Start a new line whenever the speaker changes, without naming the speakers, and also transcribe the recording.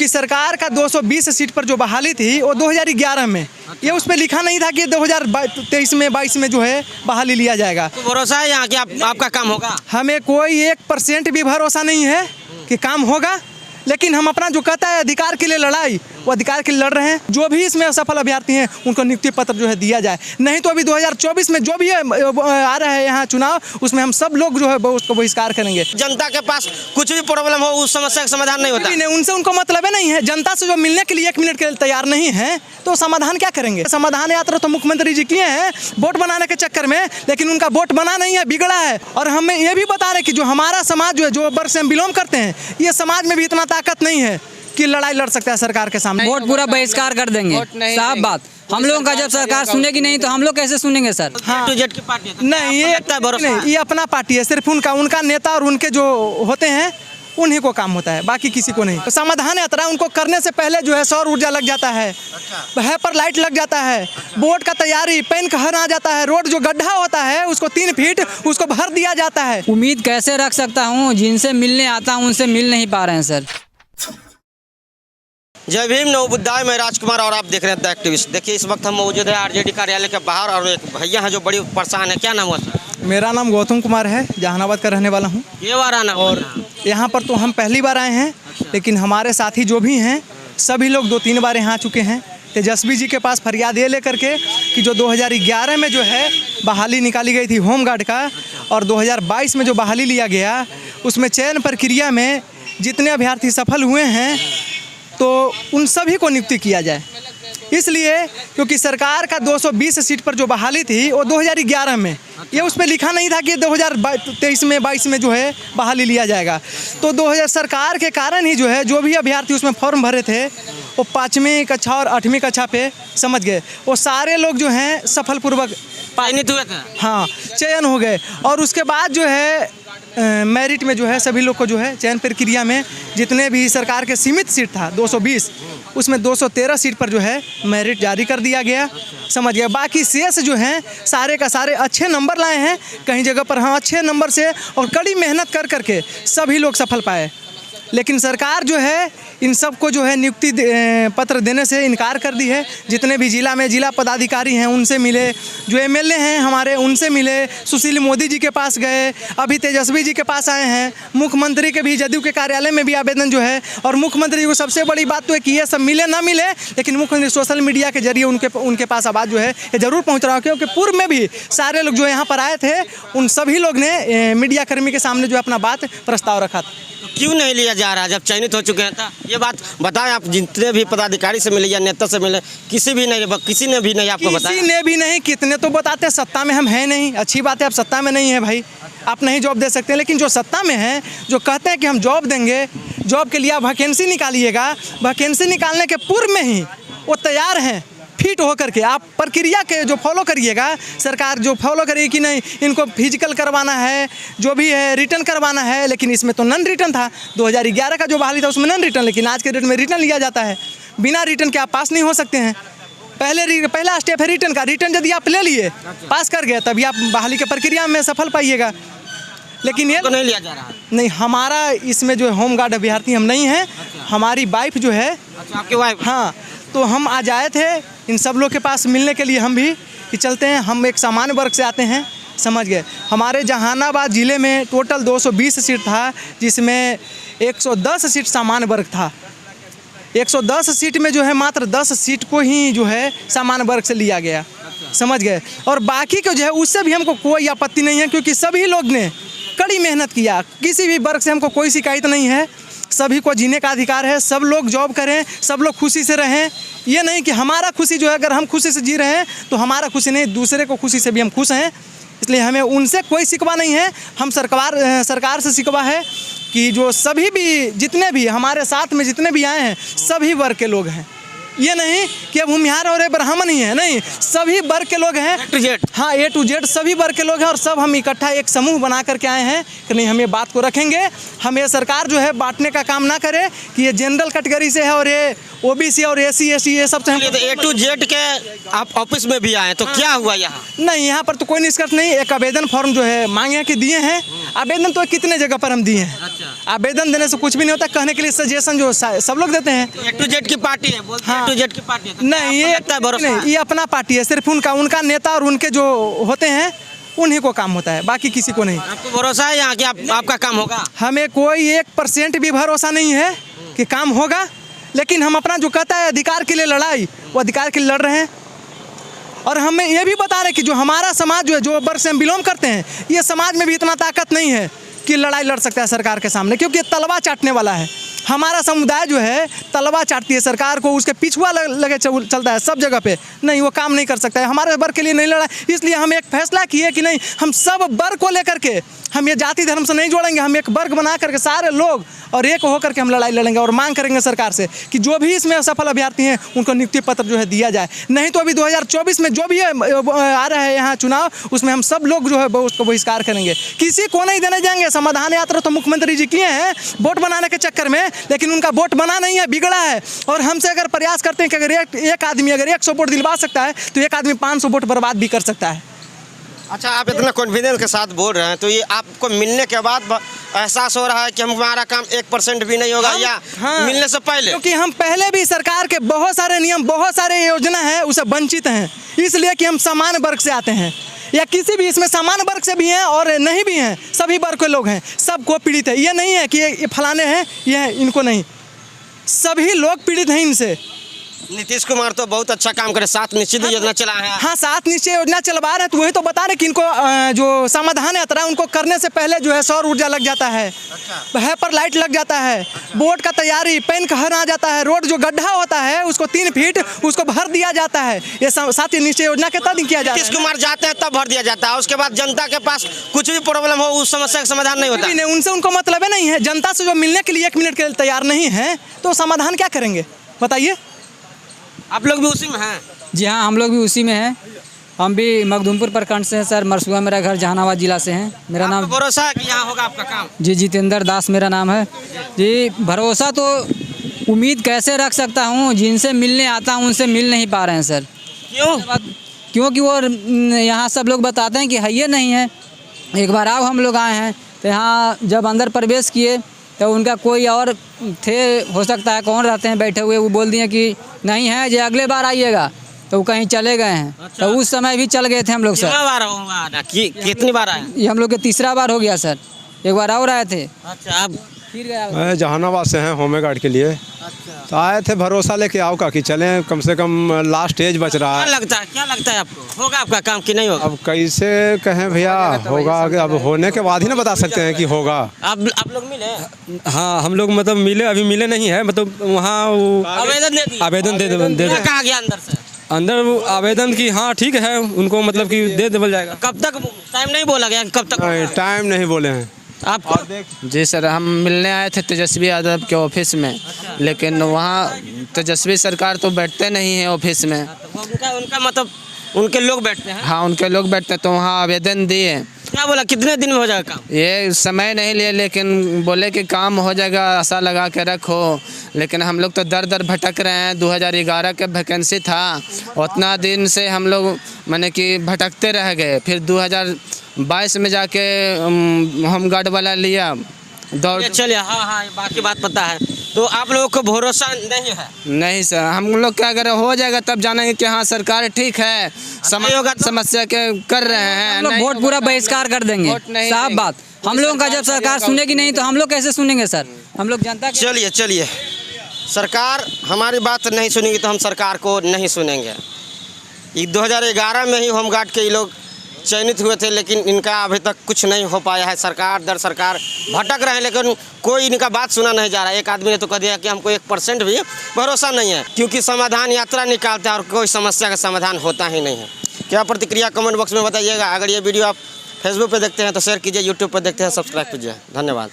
कि सरकार का 220 सीट पर जो बहाली थी वो 2011 में, ये उस पर लिखा नहीं था कि 2023 में 22 में जो है बहाली लिया जाएगा।
तो भरोसा है यहाँ कि आपका काम होगा?
हमें कोई 1% भी भरोसा नहीं है कि काम होगा, लेकिन हम अपना जो कहता है अधिकार के लिए लड़ाई, वो अधिकार के लिए लड़ रहे हैं। जो भी इसमें असफल अभ्यर्थी हैं उनको नियुक्ति पत्र जो है दिया जाए, नहीं तो अभी 2024 में जो भी आ रहा है यहाँ चुनाव, उसमें हम सब लोग जो है उसको बहिष्कार करेंगे।
जनता के पास कुछ भी प्रॉब्लम हो उस समस्या का समाधान नहीं होता?
नहीं, उनसे उनको मतलब ही नहीं है। जनता से जो मिलने के लिए 1 मिनट के लिए तैयार नहीं है तो समाधान क्या करेंगे? समाधान यात्रा तो मुख्यमंत्री जी किए हैं वोट बनाने के चक्कर में, लेकिन उनका वोट बना नहीं है, बिगड़ा है। और हमें ये भी बता रहे कि जो हमारा समाज जो है, जो वर्ग से हम बिलोंग करते हैं, ये समाज में भी इतना ताकत नहीं है कि लड़ाई लड़ सकता है सरकार के सामने।
वोट पूरा बहिष्कार कर देंगे, साफ बात। हम लोगों का जब सरकार सुनेगी नहीं तो हम लोग कैसे सुनेंगे सर?
हाँ, की पार्टी है, तो
नहीं, ये अपना पार्टी है, सिर्फ उनका नेता और उनके जो होते हैं उन्हीं को काम होता है, बाकी किसी को नहीं। तो समाधान यात्रा उनको करने से पहले जो है सौर ऊर्जा लग जाता है, पर लाइट लग जाता है, बोर्ड का तैयारी, पेन कहर आ जाता है, रोड जो गड्ढा होता है उसको 3 फीट उसको भर दिया जाता है।
उम्मीद कैसे रख सकता हूँ? जिनसे मिलने आता हूँ उनसे मिल नहीं पा रहे हैं सर।
जय भीम, नव बुद्धाय। मैं राजकुमार और आप देख रहे हैं द एक्टिविस्ट। देखिए इस वक्त हम मौजूद है आरजेडी कार्यालय के बाहर और एक भैया हैं जो बड़ी परेशान है। क्या नाम हुआ सर?
मेरा नाम गौतम कुमार है, जहानाबाद का रहने वाला हूँ।
ये बार आना
और यहाँ पर तो हम पहली बार आए हैं, लेकिन हमारे साथी जो भी हैं सभी लोग 2-3 बार यहाँ आ चुके हैं। तेजस्वी जी के पास फरियाद ये लेकर के कि जो 2011 में जो है बहाली निकाली गई थी होमगार्ड का, और 2022 में जो बहाली लिया गया उसमें चयन प्रक्रिया में जितने अभ्यर्थी सफल हुए हैं तो उन सभी को नियुक्ति किया जाए। इसलिए क्योंकि सरकार का 220 सीट पर जो बहाली थी वो 2011 में, ये उस पर लिखा नहीं था कि 2023 में 22 में जो है बहाली लिया जाएगा। तो 2000 सरकार के कारण ही जो है जो भी अभ्यर्थी उसमें फॉर्म भरे थे वो 5वीं कक्षा और 8वीं कक्षा पे समझ गए, वो सारे लोग जो हैं सफलपूर्वक
चयनित हुए थे।
हाँ, चयन हो गए। और उसके बाद जो है मेरिट में जो है सभी लोग को जो है चयन प्रक्रिया में जितने भी सरकार के सीमित सीट था 220, उसमें 213 सीट पर जो है मेरिट जारी कर दिया गया, समझ गया। बाकी शेष जो हैं सारे का सारे अच्छे नंबर लाए हैं, कहीं जगह पर हाँ अच्छे नंबर से और कड़ी मेहनत कर करके सभी लोग सफल पाए। लेकिन सरकार जो है इन सबको जो है नियुक्ति पत्र देने से इनकार कर दी है। जितने भी जिला में जिला पदाधिकारी हैं उनसे मिले, जो एमएलए हैं हमारे उनसे मिले, सुशील मोदी जी के पास गए, अभी तेजस्वी जी के पास आए हैं, मुख्यमंत्री के भी जदयू के कार्यालय में भी आवेदन जो है। और मुख्यमंत्री को सबसे बड़ी बात तो है कि ये सब मिले ना मिले, लेकिन मुख्यमंत्री सोशल मीडिया के जरिए उनके पास आवाज़ जो है ये ज़रूर पहुँच रहा है। क्योंकि पूर्व में भी सारे लोग जो यहाँ पर आए थे उन सभी लोग ने मीडिया कर्मी के सामने जो अपना बात प्रस्ताव रखा था।
क्यों नहीं लिया जा रहा जब चयनित हो चुके हैं? था ये बात बताएं आप, जितने भी पदाधिकारी से मिले या नेता से मिले, किसी ने भी नहीं आपको बताया?
किसी ने भी नहीं। कितने तो बताते सत्ता में हम हैं नहीं, अच्छी बात है आप सत्ता में नहीं है भाई, आप नहीं जॉब दे सकते। लेकिन जो सत्ता में हैं जो कहते हैं कि हम जॉब देंगे, जॉब के लिए आप वैकेंसी निकालिएगा, वैकेंसी निकालने के पूर्व में ही वो तैयार हैं फिट होकर के। आप प्रक्रिया के जो फॉलो करिएगा, सरकार जो फॉलो करेगी कि नहीं इनको फिजिकल करवाना है, जो भी है रिटर्न करवाना है, लेकिन इसमें तो नन रिटर्न था। 2011 का जो बहाली था उसमें नन रिटर्न, लेकिन आज के डेट में रिटर्न लिया जाता है। बिना रिटर्न के आप पास नहीं हो सकते हैं। पहला स्टेप है रिटर्न का। रिटर्न यदि आप ले लिए, पास कर गए, तभी आप बहाली की प्रक्रिया में सफल पाइएगा। लेकिन ये
तो नहीं लिया जा रहा।
नहीं, हमारा इसमें जो होमगार्ड अभ्यर्थी हम नहीं हैं। हमारी वाइफ जो है,
आपकी वाइफ?
हाँ, तो हम आज आए थे इन सब लोग के पास मिलने के लिए। हम भी कि चलते हैं, हम एक सामान्य वर्ग से आते हैं, समझ गए। हमारे जहानाबाद ज़िले में टोटल 220 सीट था, जिसमें 110 सीट सामान्य वर्ग था। 110 सीट में जो है मात्र 10 सीट को ही जो है सामान्य वर्ग से लिया गया, समझ गए। और बाकी को जो है उससे भी हमको कोई आपत्ति नहीं है, क्योंकि सभी लोग ने कड़ी मेहनत किया। किसी भी वर्ग से हमको कोई शिकायत नहीं है। सभी को जीने का अधिकार है, सब लोग जॉब करें, सब लोग खुशी से रहें। ये नहीं कि हमारा खुशी जो है, अगर हम खुशी से जी रहे हैं तो हमारा खुशी नहीं, दूसरे को खुशी से भी हम खुश हैं। इसलिए हमें उनसे कोई शिकवा नहीं है। हम सरकार से शिकवा है कि जो सभी भी जितने भी हमारे साथ में जितने भी आए हैं सभी वर्ग के लोग हैं, ये नहीं कि अब भूमिहार और ब्राह्मण ही है, नहीं, सभी वर्ग के लोग हैं।
A to Z।
हाँ, A to Z सभी वर्ग के लोग हैं और सब हम इकट्ठा एक समूह बना करके आए हैं कि नहीं, हम ये बात को रखेंगे। हम ये सरकार जो है बांटने का काम ना करे कि ये जनरल कैटेगरी से है और ये OBC और SC SC ये सब से हम
तो A to Z के आप ऑफिस में भी आए तो क्या हुआ यहाँ?
नहीं, यहाँ पर तो कोई निष्कर्ष नहीं। एक आवेदन फॉर्म जो है मांगे कि दिए हैं, आवेदन तो कितने जगह पर हम दिए हैं। आवेदन देने से कुछ भी नहीं होता, कहने के लिए सजेशन जो सब लोग देते हैं।
A to Z की पार्टी है, बोलते हैं
हाँ।
A to Z की पार्टी है, तो
नहीं, ये
लगता है भरोसा?
नहीं, ये अपना पार्टी है, सिर्फ उनका नेता और उनके जो होते हैं उन्हीं को काम होता है, बाकी किसी को नहीं।
आपको भरोसा है यहाँ कि आपका काम होगा?
हमें कोई 1% भी भरोसा नहीं है कि काम होगा, लेकिन हम अपना जो कहता है अधिकार के लिए लड़ाई, वो अधिकार के लिए लड़ रहे हैं। और हमें ये भी बता रहे कि जो हमारा समाज जो है, जो वर्ग से हम बिलोंग करते हैं, ये समाज में भी इतना ताकत नहीं है कि लड़ाई लड़ सकता है सरकार के सामने, क्योंकि ये तलवा चाटने वाला है। हमारा समुदाय जो है तलवा चाटती है सरकार को, उसके पिछुआ लगे चलता है सब जगह पे, नहीं वो काम नहीं कर सकता है, हमारे वर्ग के लिए नहीं लड़ा। इसलिए हम एक फैसला किए कि नहीं, हम सब वर्ग को लेकर के, हम ये जाति धर्म से नहीं जोड़ेंगे, हम एक वर्ग बना करके सारे लोग और एक होकर के हम लड़ाई लड़ेंगे और मांग करेंगे सरकार से कि जो भी इसमें सफल अभ्यर्थी हैं उनको नियुक्ति पत्र जो है दिया जाए। नहीं तो अभी 2024 में जो भी आ रहा है यहाँ चुनाव, उसमें हम सब लोग जो है उसको बहिष्कार करेंगे, किसी को नहीं देने जाएंगे। समाधान यात्रा तो मुख्यमंत्री जी किए हैं वोट बनाने के चक्कर में, लेकिन उनका वोट बना नहीं है, बिगड़ा है। और हमसे अगर प्रयास करते हैं कि अगर एक आदमी अगर 100 वोट दिलवा सकता है तो एक आदमी 500 वोट बर्बाद भी कर सकता है।
अच्छा, आप इतना कॉन्फिडेंस के साथ बोल रहे हैं, तो ये आपको मिलने के बाद एहसास हो रहा है कि हमारा काम 1% भी नहीं होगा या मिलने से पहले?
क्योंकि हम पहले भी सरकार के बहुत सारे नियम, बहुत सारे योजना है उसे वंचित हैं, इसलिए कि हम समान वर्ग से आते हैं, या किसी भी इसमें समान वर्ग से भी हैं और नहीं भी हैं, सभी वर्ग के लोग हैं, सबको पीड़ित है। ये नहीं है कि ये फलाने हैं, ये हैं, इनको नहीं, सभी लोग पीड़ित हैं इनसे।
नीतीश कुमार तो बहुत अच्छा काम करे, 7 निश्चित योजना चला है।
हाँ, 7 निश्चय योजना चलवा रहे हैं, तो वही तो बता रहे कि इनको जो समाधान यात्रा उनको करने से पहले जो है सौर ऊर्जा लग जाता है, हेपर लाइट लग जाता है, बोर्ड का तैयारी, पैन कहर आ जाता है, रोड जो गड्ढा होता है उसको 3 फीट उसको भर दिया जाता है। ये 7 निश्चय योजना के तहत किया जाता है।
नीतीश कुमार जाते हैं तब भर दिया जाता है, उसके बाद जनता के पास कुछ भी प्रॉब्लम हो उस समस्या का समाधान नहीं होता।
नहीं, उनसे उनको मतलब नहीं है, जनता से जो मिलने के लिए 1 मिनट के लिए तैयार नहीं है तो समाधान क्या करेंगे बताइए।
आप लोग भी उसी में हैं?
जी हाँ, हम लोग भी उसी में हैं। हम भी मखदूमपुर प्रखंड से हैं सर, मरसुआ मेरा घर, जहानाबाद जिला से हैं। मेरा नाम
भरोसा है कि यहाँ होगा आपका काम?
जी जितेंद्र दास मेरा नाम है जी। भरोसा तो उम्मीद कैसे रख सकता हूँ, जिनसे मिलने आता हूँ उनसे मिल नहीं पा रहे हैं सर।
क्यों?
क्योंकि वो यहाँ सब लोग बताते हैं कि है ये नहीं है। एक बार आओ हम लोग आए हैं तो यहाँ जब अंदर प्रवेश किए तो उनका कोई और थे, हो सकता है कौन रहते हैं बैठे हुए, वो बोल दिए कि नहीं है जो अगले बार आइएगा, तो वो कहीं चले गए हैं।
अच्छा।
तो उस समय भी चल गए थे हम लोग सर।
कितनी बार हुआ? कितनी बार आए?
ये हम लोग के 3रा बार हो गया सर, एक बार और आए थे
अच्छा, अब
फिर गया।
मैं जहानाबाद से हैं होम गार्ड के लिए, तो आए थे भरोसा लेके आओ का कि चलें, कम से कम लास्ट स्टेज बच रहा है।
क्या लगता है आपको, होगा आपका काम कि नहीं होगा?
अब कैसे कहें भैया, होगा अब होने के बाद ही ना बता सकते हैं कि होगा।
आप लोग मिले?
हाँ, हम लोग मतलब मिले, अभी मिले नहीं है, मतलब वहाँ वो
आवेदन दे दिए?
आवेदन दे
कहा गया अंदर से?
अंदर वो आवेदन की, हाँ ठीक है, उनको मतलब कि दे देवल जाएगा।
कब तक टाइम नहीं बोला गया, कब तक?
टाइम नहीं बोले हैं
आपको?
जी सर, हम मिलने आए थे तेजस्वी यादव के ऑफिस में, लेकिन वहाँ तेजस्वी सरकार तो बैठते नहीं है ऑफिस में।
उनका मतलब उनके लोग बैठते हैं?
हाँ, उनके लोग बैठते हैं, तो वहाँ आवेदन दिए।
क्या बोला, कितने दिन में हो जाएगा काम?
ये समय नहीं लिए, लेकिन बोले कि काम हो जाएगा, आशा लगा के रखो। लेकिन हम लोग तो दर दर भटक रहे हैं। 2011 के वैकेंसी था, उतना दिन से हम लोग माने कि भटकते रह गए। फिर 2022 में जाके हम गार्ड वाला लिया दौड़।
चलिए, हाँ, बाकी बात पता है। तो आप लोगों को भरोसा नहीं है?
नहीं सर, हम लोग क्या अगर हो जाएगा तब जानेंगे कि हाँ सरकार ठीक है, समस्या के कर रहे हैं।
हम लोग वोट पूरा बहिष्कार कर देंगे, साफ बात। हम लोगों का जब सरकार सुनेगी नहीं तो हम लोग कैसे सुनेंगे सर, हम लोग जनता।
चलिए, सरकार हमारी बात नहीं सुनेगी तो हम सरकार को नहीं सुनेंगे। 2011 में ही होमगार्ड के ये लोग चयनित हुए थे, लेकिन इनका अभी तक कुछ नहीं हो पाया है। सरकार दर सरकार भटक रहे हैं, लेकिन कोई इनका बात सुना नहीं जा रहा है। एक आदमी ने तो कह दिया कि हमको 1% भी भरोसा नहीं है, क्योंकि समाधान यात्रा निकालते हैं और कोई समस्या का समाधान होता ही नहीं है। क्या प्रतिक्रिया कमेंट बॉक्स में बताइएगा। अगर ये वीडियो आप फेसबुक पर देखते हैं तो शेयर कीजिए, यूट्यूब पर देखते हैं सब्सक्राइब कीजिए। धन्यवाद।